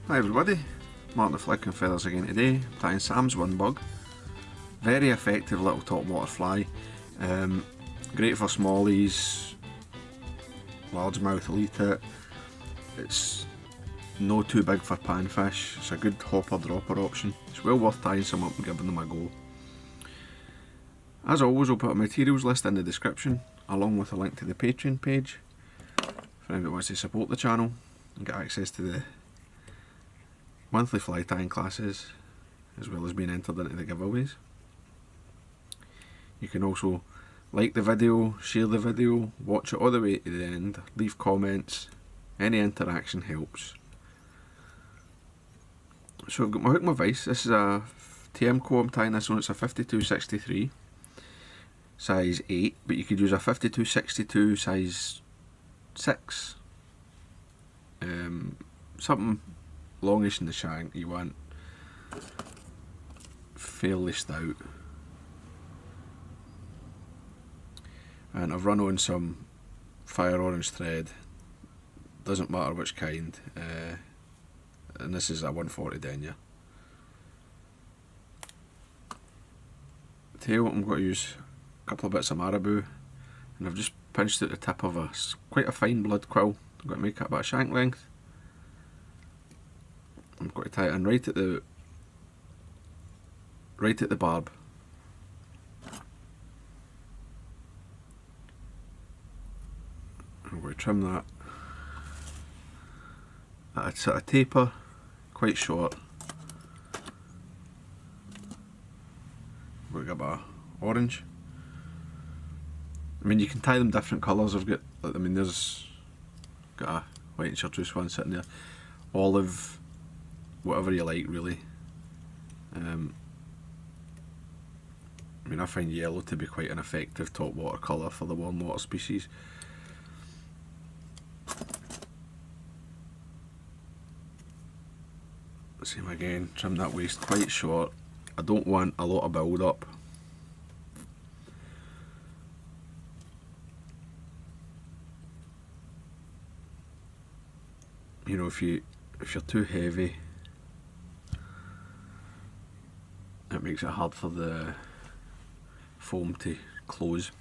Hi everybody, Martyn the Flick and Feathers again today, applying Sam's One Bug. Very effective little top water fly, great for smallies, largemouth will eat it. It's no too big for panfish, it's a good hopper dropper option. It's well worth tying some up and giving them a go. As always, I'll put a materials list in the description along with a link to the Patreon page for anybody who wants to support the channel and get access to the monthly fly tying classes as well as being entered into the giveaways. You can also like the video, share the video, watch it all the way to the end, leave comments, any interaction helps. So I've got my hook and my vise. This is a TMCO I'm tying this on. It's a 5263 size 8, but you could use a 5262 size 6, something longish in the shank. You want fairly stout, and I've run on some fire orange thread, doesn't matter which kind, and this is a 140 denier. Tail, I'm going to use a couple of bits of Marabou, and I've just pinched out the tip of quite a fine blood quill. I'm going to make it about shank length. I'm going to tie it in right at the barb. I'm going to trim that at a sort of taper, quite short. I'm going to get a orange. I mean, you can tie them different colours. There's got a white and chartreuse one sitting there, olive, whatever you like really. I find yellow to be quite an effective top water colour for the warm water species. Same again, trim that waist quite short. I don't want a lot of build up. You know, if you're too heavy, it makes it hard for the foam to close.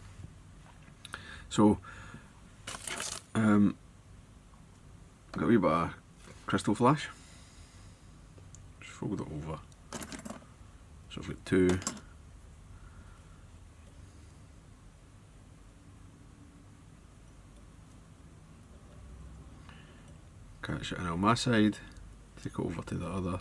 So got a wee bit of crystal flash, just fold it over. So I've got two. Catch it in on my side, take it over to the other.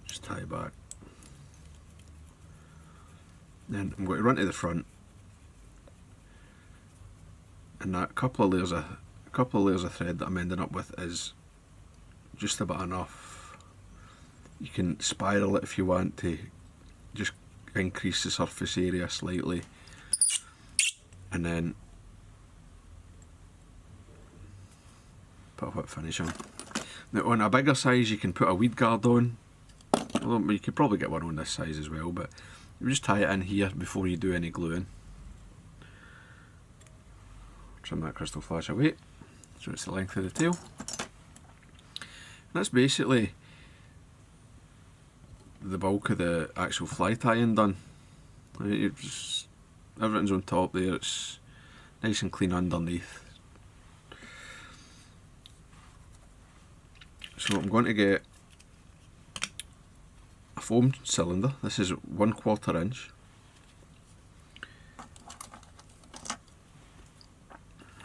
Just tie back. Then I'm going to run to the front, and that couple of layers of thread that I'm ending up with is just about enough. You can spiral it if you want to just increase the surface area slightly, and then put a whip finish on. Now on a bigger size you can put a weed guard on. You could probably get one on this size as well, but you just tie it in here before you do any gluing. Trim that crystal flash away, so it's the length of the tail. And that's basically the bulk of the actual fly tying done. Everything's on top there, it's nice and clean underneath. So I'm going to get a foam cylinder. This is 1/4 inch.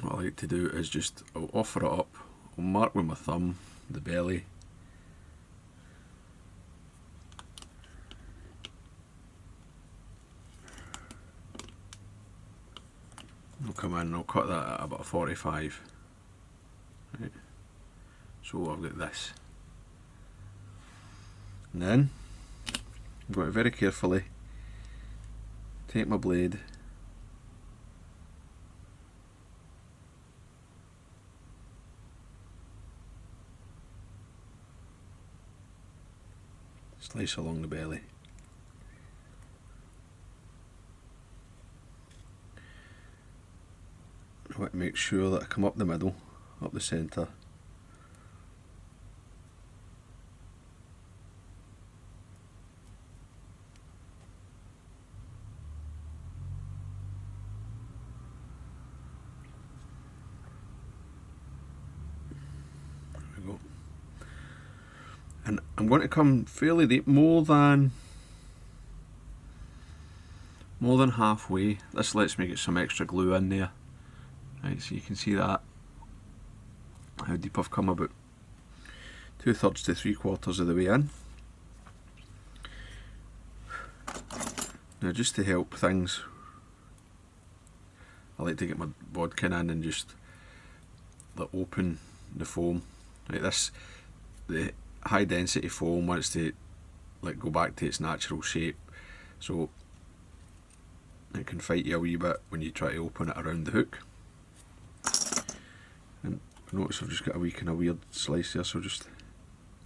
What I like to do is I'll offer it up, I'll mark with my thumb the belly. I'll come in and I'll cut that at about 45. Right. So I've got this. And then I'm going to very carefully take my blade, slice along the belly. make sure that I come up the middle, up the centre. There we go. And I'm going to come fairly deep, more than halfway. This lets me get some extra glue in there. Right, so you can see that, how deep I've come, about 2/3 to 3/4 of the way in. Now, just to help things, I like to get my bodkin in and just like open the foam. Right, the high density foam wants to like go back to its natural shape, so it can fight you a wee bit when you try to open it around the hook. And notice I've just got a wee kind of weird slice here, so just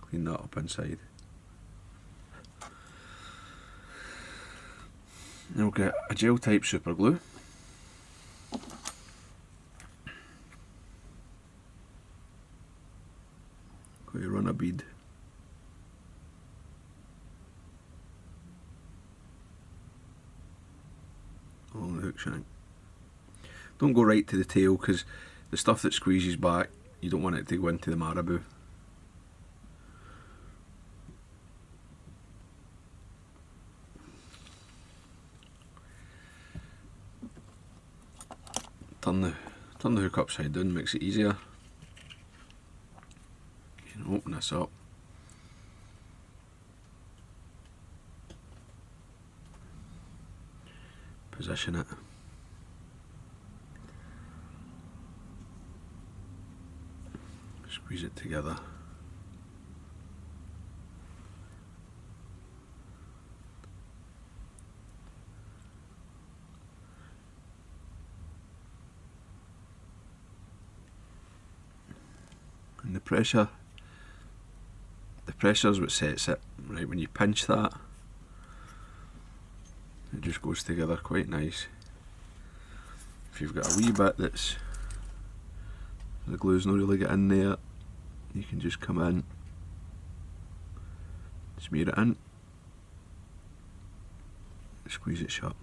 clean that up inside. Then we'll get a gel type super glue. Going to run a bead along the hook shank. Don't go right to the tail, because the stuff that squeezes back, you don't want it to go into the Marabou. Turn the hook upside down, makes it easier. You can open this up. Position it. Squeeze it together. And the pressure is what sets it. Right, when you pinch that, it just goes together quite nice. If you've got a wee bit that's the glue's not really getting there, you can just come in, smear it in, squeeze it shut.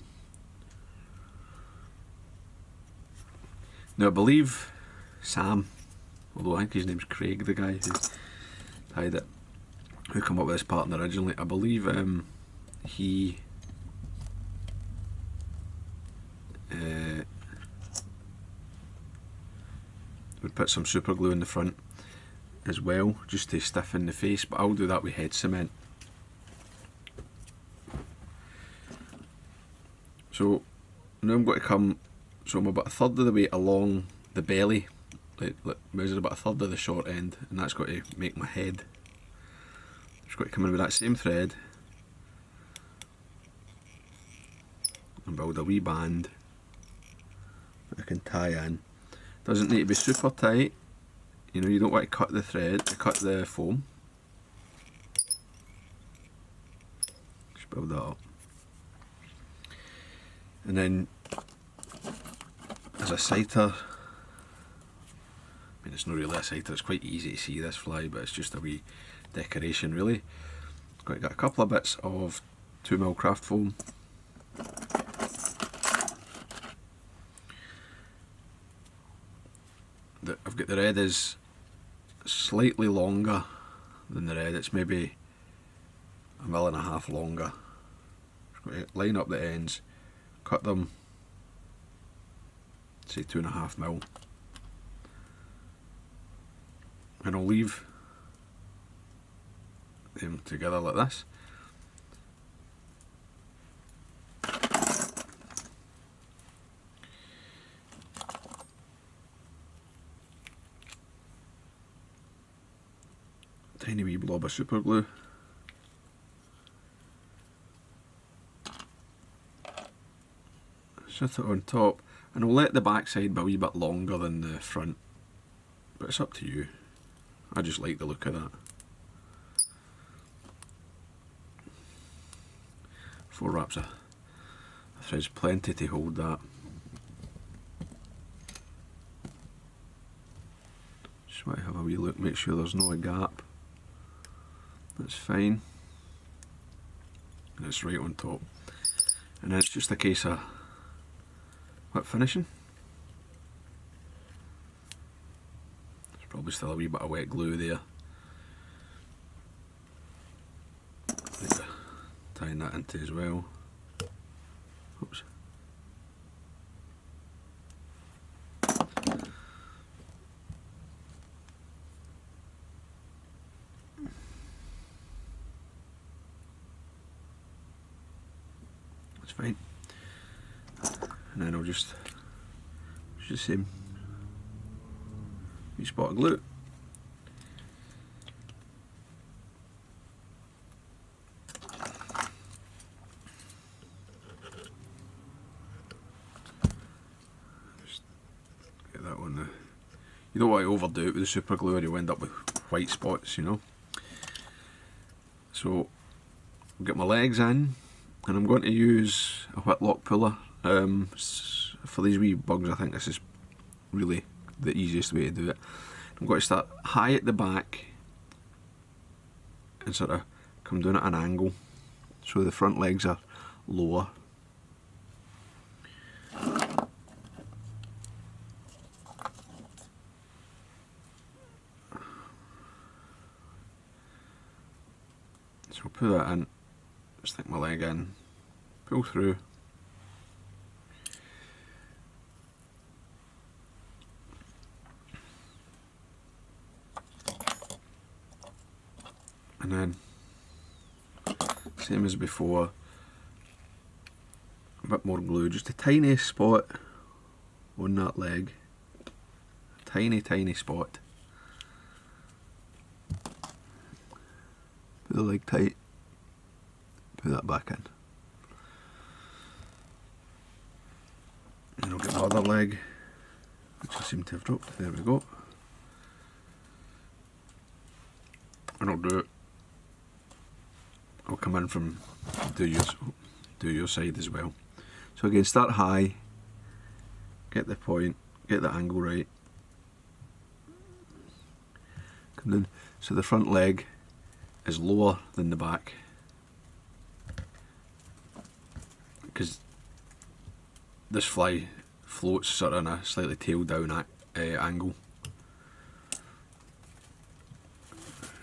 Now I believe Sam, although I think his name's Craig, the guy who tied it, who came up with this pattern originally, I believe he would put some super glue in the front as well, just to stiffen the face, but I'll do that with head cement. So now I'm going to come, so I'm about 1/3 of the way along the belly, like measure about 1/3 of the short end, and that's got to make my head. Just got to come in with that same thread and build a wee band that I can tie in. Doesn't need to be super tight, you know, you don't want to cut the thread, cut the foam. Just build that up. And then as a sighter, I mean, it's not really a sighter, it's quite easy to see this fly, but it's just a wee decoration really. Got a couple of bits of 2mm craft foam. I've got the red is slightly longer than the red, it's maybe 1.5 mm longer. Just got to line up the ends, cut them, say 2.5 mm, and I'll leave them together like this. Tiny wee blob of super glue. Set it on top, and I'll let the back side be a wee bit longer than the front, but it's up to you. I just like the look of that. 4 wraps of thread's plenty to hold that. Just want to have a wee look, make sure there's no gap. That's fine. And it's right on top. And then it's just a case of wet finishing. There's probably still a wee bit of wet glue there. Need to tying that into as well. Oops. That's fine. And then I'll just the same wee spot of glue. You don't want to overdo it with the super glue or you end up with white spots, you know. So I'll get my legs in, and I'm going to use a whitlock puller. For these wee bugs I think this is really the easiest way to do it. I'm going to start high at the back and sort of come down at an angle so the front legs are lower. So I'll put that in, stick my leg in, pull through, and then same as before, a bit more glue, just a tiny spot on that leg, a tiny spot. Put the leg tight, put that back in. And I'll get my other leg, which I seem to have dropped, there we go. And I'll come in from do your side as well. So again, start high, get the point, get the angle right. Come in, so the front leg is lower than the back, because this fly floats sort of in a slightly tail down angle.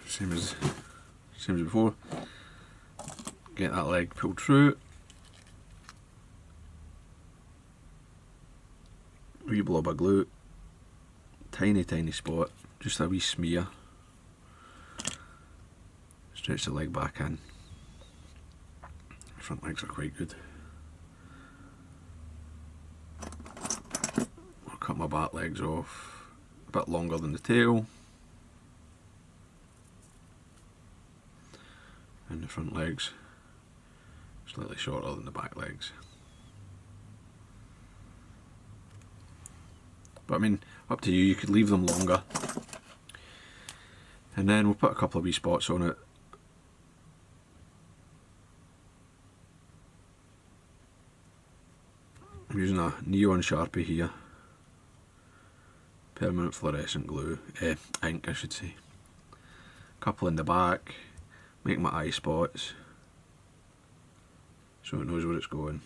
Same as before. Get that leg pulled through. Wee blob of glue, tiny spot, just a wee smear. Stretch the leg back in. Front legs are quite good. I'll cut my back legs off a bit longer than the tail. And the front legs slightly shorter than the back legs. But I mean, up to you, you could leave them longer. And then we'll put a couple of wee spots on it. I'm using a neon Sharpie here, permanent fluorescent glue, ink I should say. Couple in the back, make my eye spots so it knows where it's going.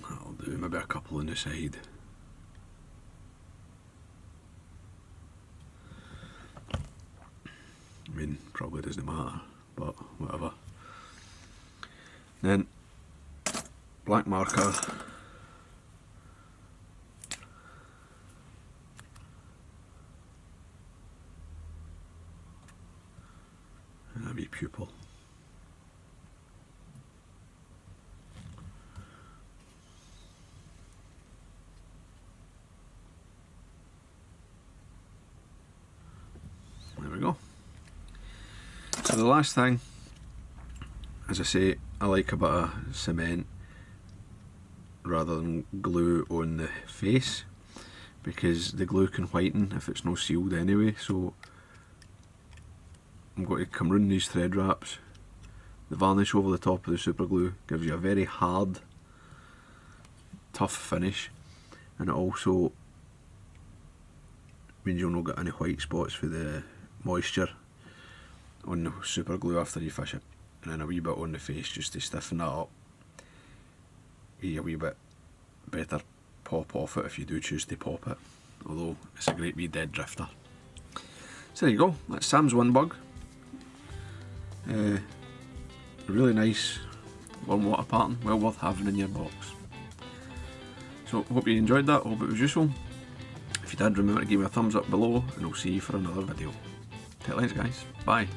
That'll do, maybe a couple on the side. I mean, probably doesn't matter, but whatever. Then, black marker. And a wee pupil. There we go. So the last thing, as I say, I like a bit of cement rather than glue on the face, because the glue can whiten if it's not sealed anyway. So I'm going to come round these thread wraps, The varnish over the top of the super glue gives you a very hard, tough finish, and it also means you'll not get any white spots for the moisture on the super glue after you fish it, and then a wee bit on the face just to stiffen that up. Be a wee bit better pop off it if you do choose to pop it, although it's a great wee dead drifter. So there you go, that's Sam's Wind Bug. Really nice warm water pattern, well worth having in your box. So hope you enjoyed that, hope it was useful. If you did, remember to give me a thumbs up below, and I'll see you for another video. Take it, guys, bye.